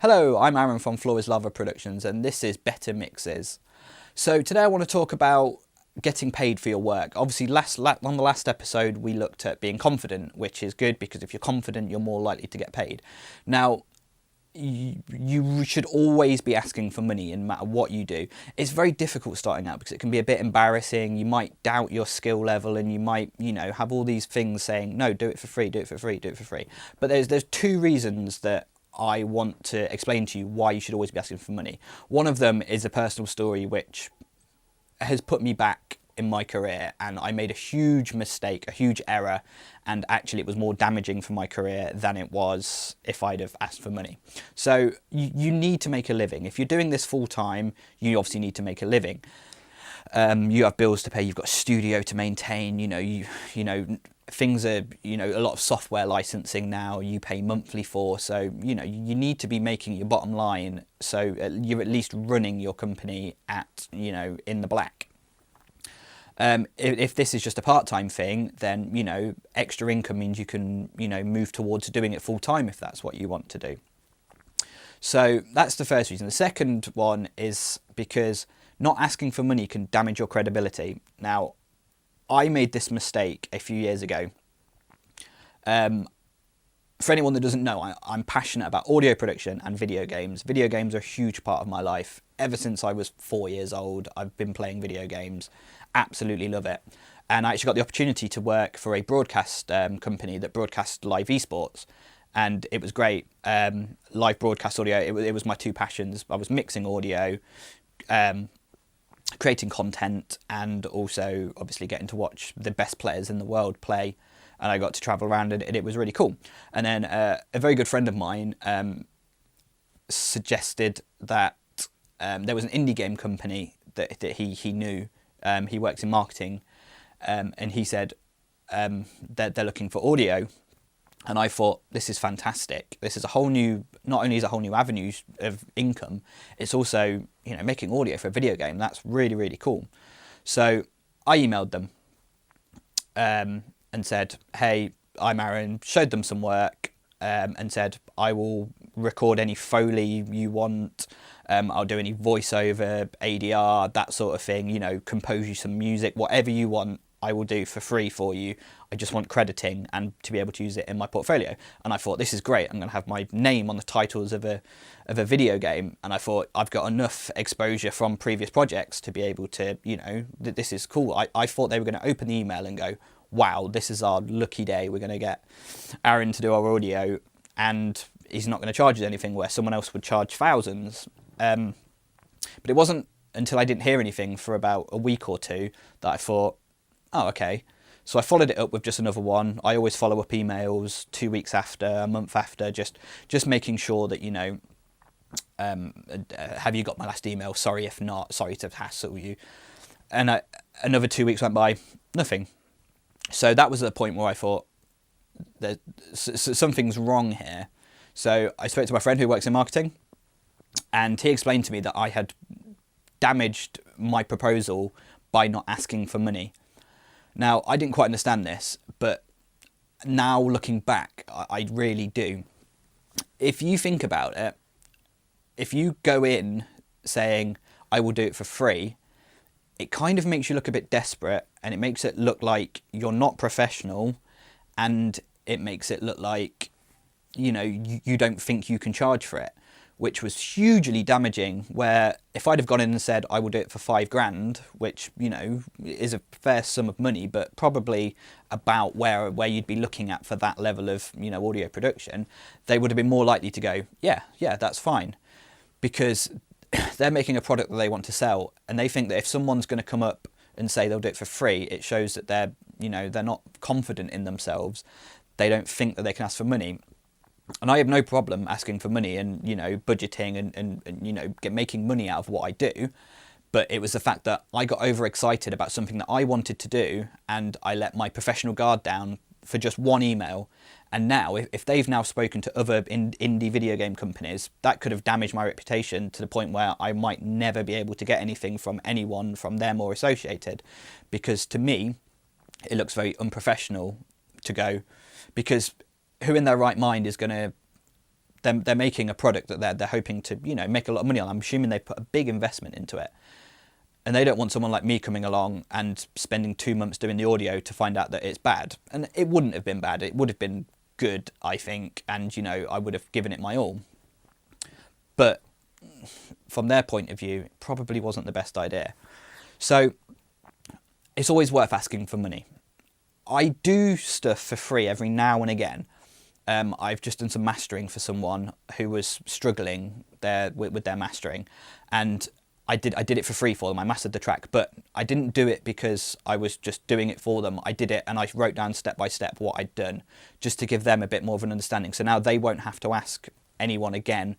Hello, I'm Aaron from Floor is Lava Productions and this is Better Mixes. So today I want to talk about getting paid for your work. Obviously on the last episode we looked at being confident, which is good because if you're confident you're more likely to get paid. Now you should always be asking for money no matter what you do. It's very difficult starting out because it can be a bit embarrassing. You might doubt your skill level and you might, have all these things saying, no, do it for free, do it for free, do it for free. But there's two reasons that I want to explain to you why you should always be asking for money. One of them is a personal story which has put me back in my career, and I made a huge mistake, a huge error, and actually it was more damaging for my career than it was if I'd have asked for money. So you need to make a living. If you're doing this full time, you obviously need to make a living. You have bills to pay, you've got a studio to maintain, things are, a lot of software licensing now you pay monthly for, so you need to be making your bottom line so you're at least running your company at, in the black. If this is just a part-time thing, then extra income means you can move towards doing it full-time if that's what you want to do. So that's the first reason. The second one is because not asking for money can damage your credibility. Now, I made this mistake a few years ago. For anyone that doesn't know, I'm passionate about audio production and video games. Video games are a huge part of my life. Ever since I was 4 years old, I've been playing video games. Absolutely love it. And I actually got the opportunity to work for a broadcast company that broadcasts live esports. And it was great. Live broadcast audio, it was my two passions. I was mixing audio, creating content, and also obviously getting to watch the best players in the world play, and I got to travel around and it was really cool. And then a very good friend of mine suggested that there was an indie game company that he knew. He works in marketing, and he said that they're looking for audio. And I thought, this is fantastic. This is a whole new, not only is it a whole new avenue of income, it's also, making audio for a video game. That's really, really cool. So I emailed them and said, hey, I'm Aaron, showed them some work and said, I will record any Foley you want. I'll do any voiceover, ADR, that sort of thing, compose you some music, whatever you want. I will do for free for you. I just want crediting and to be able to use it in my portfolio. And I thought, this is great. I'm going to have my name on the titles of a video game. And I thought, I've got enough exposure from previous projects to be able to, this is cool. I thought they were going to open the email and go, wow, this is our lucky day. We're going to get Aaron to do our audio and he's not going to charge us anything where someone else would charge thousands. But it wasn't until I didn't hear anything for about a week or two that I thought, oh, okay. So I followed it up with just another one. I always follow up emails 2 weeks after, a month after, just making sure that, have you got my last email? Sorry if not. Sorry to hassle you. And another 2 weeks went by, nothing. So that was the point where I thought, something's wrong here. So I spoke to my friend who works in marketing, and he explained to me that I had damaged my proposal by not asking for money. Now, I didn't quite understand this, but now looking back, I really do. If you think about it, if you go in saying, I will do it for free, it kind of makes you look a bit desperate, and it makes it look like you're not professional, and it makes it look like, you don't think you can charge for it, which was hugely damaging, where if I'd have gone in and said, I will do it for $5,000, which, is a fair sum of money, but probably about where you'd be looking at for that level of, audio production, they would have been more likely to go, yeah, that's fine. Because they're making a product that they want to sell, and they think that if someone's going to come up and say they'll do it for free, it shows that they're not confident in themselves. They don't think that they can ask for money. And I have no problem asking for money and, budgeting and making money out of what I do. But it was the fact that I got overexcited about something that I wanted to do, and I let my professional guard down for just one email. And now, if they've now spoken to other indie video game companies, that could have damaged my reputation to the point where I might never be able to get anything from anyone from them or associated. Because to me, it looks very unprofessional to go, because who in their right mind is going to they're making a product that they're hoping to, you know, make a lot of money on. I'm assuming they put a big investment into it. And they don't want someone like me coming along and spending 2 months doing the audio to find out that it's bad. And it wouldn't have been bad. It would have been good, I think. And, you know, I would have given it my all. But from their point of view, it probably wasn't the best idea. So it's always worth asking for money. I do stuff for free every now and again. I've just done some mastering for someone who was struggling with their mastering. And I did it for free for them. I mastered the track, but I didn't do it because I was just doing it for them. I did it and I wrote down step by step what I'd done, just to give them a bit more of an understanding. So now they won't have to ask anyone again,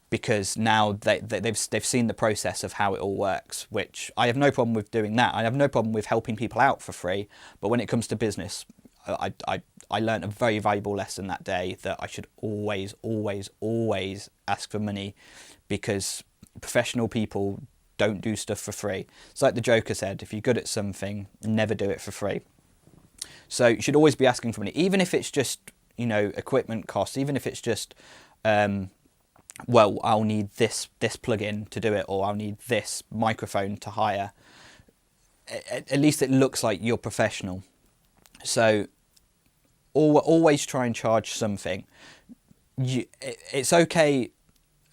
because now they've seen the process of how it all works, which I have no problem with doing that. I have no problem with helping people out for free. But when it comes to business, I learned a very valuable lesson that day, that I should always, always, always ask for money, because professional people don't do stuff for free. It's like the Joker said, if you're good at something, never do it for free. So you should always be asking for money, even if it's just, you know, equipment costs, even if it's just, well, I'll need this plugin to do it, or I'll need this microphone to hire. At least it looks like you're professional. So always try and charge something. It's okay.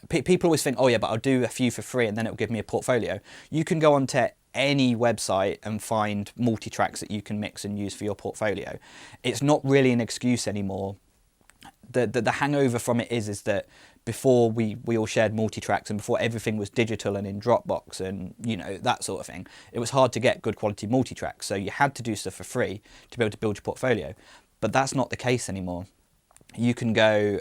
People always think, oh yeah, but I'll do a few for free and then it'll give me a portfolio. You can go onto any website and find multi-tracks that you can mix and use for your portfolio. It's not really an excuse anymore. The hangover from it is that before we all shared multi-tracks, and before everything was digital and in Dropbox and, you know, that sort of thing, it was hard to get good quality multi-tracks. So you had to do stuff for free to be able to build your portfolio. But that's not the case anymore. You can go,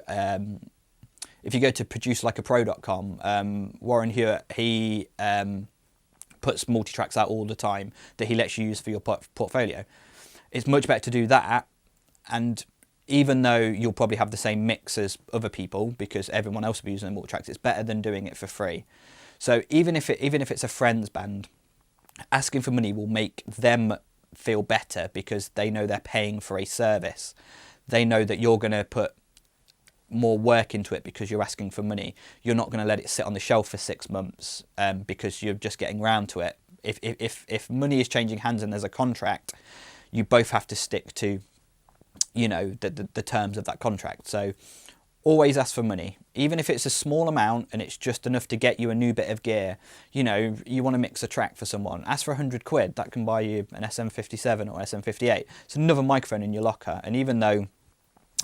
if you go to producelikeapro.com, Warren Hewitt, he puts multi-tracks out all the time that he lets you use for your portfolio. It's much better to do that, and even though you'll probably have the same mix as other people because everyone else will be using multi-tracks, it's better than doing it for free. So even if it's a friend's band, asking for money will make them feel better because they know they're paying for a service. They know that you're going to put more work into it because you're asking for money. You're not going to let it sit on the shelf for 6 months because you're just getting round to it. If money is changing hands and there's a contract, you both have to stick to, you know, the terms of that contract. So always ask for money, even if it's a small amount and it's just enough to get you a new bit of gear. You know, you want to mix a track for someone, ask for 100 quid. That can buy you an SM57 or SM58. It's another microphone in your locker. And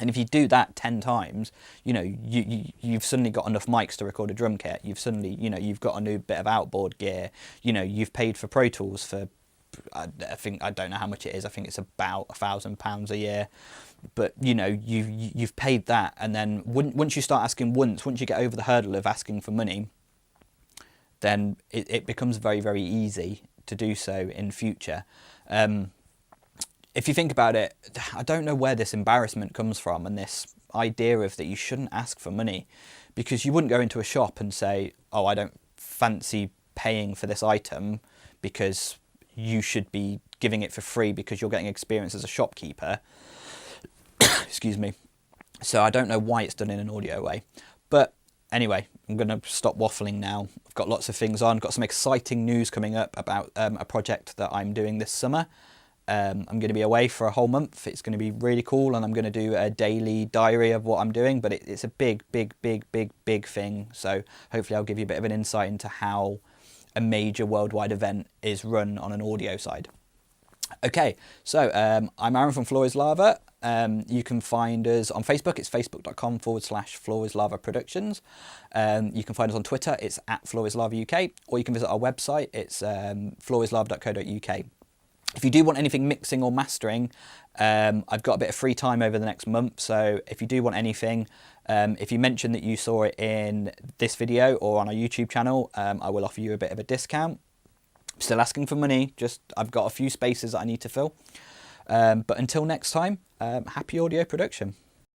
if you do that 10 times, you know, you've suddenly got enough mics to record a drum kit. You've suddenly, you know, you've got a new bit of outboard gear. You know, you've paid for Pro Tools for, I don't know how much it is. I think it's about £1,000 a year. But, you know, you've paid that. And then once you start asking once you get over the hurdle of asking for money, then it becomes very, very easy to do so in future. If you think about it, I don't know where this embarrassment comes from and this idea of that you shouldn't ask for money, because you wouldn't go into a shop and say, oh, I don't fancy paying for this item, because you should be giving it for free because you're getting experience as a shopkeeper. Excuse me. So I don't know why it's done in an audio way. But anyway, I'm going to stop waffling now. I've got lots of things on. Got some exciting news coming up about a project that I'm doing this summer. I'm going to be away for a whole month. It's going to be really cool, and I'm going to do a daily diary of what I'm doing, but it's a big thing. So hopefully I'll give you a bit of an insight into how a major worldwide event is run on an audio side. Okay, so I'm Aaron from Floor is Lava. You can find us on Facebook. It's facebook.com/Floor is Lava Productions. You can find us on Twitter. It's @FloorIsLavaUK, or you can visit our website. It's floorislava.co.uk. If you do want anything mixing or mastering, I've got a bit of free time over the next month. So if you do want anything, if you mention that you saw it in this video or on our YouTube channel, I will offer you a bit of a discount. I'm still asking for money, just I've got a few spaces that I need to fill. But until next time, happy audio production.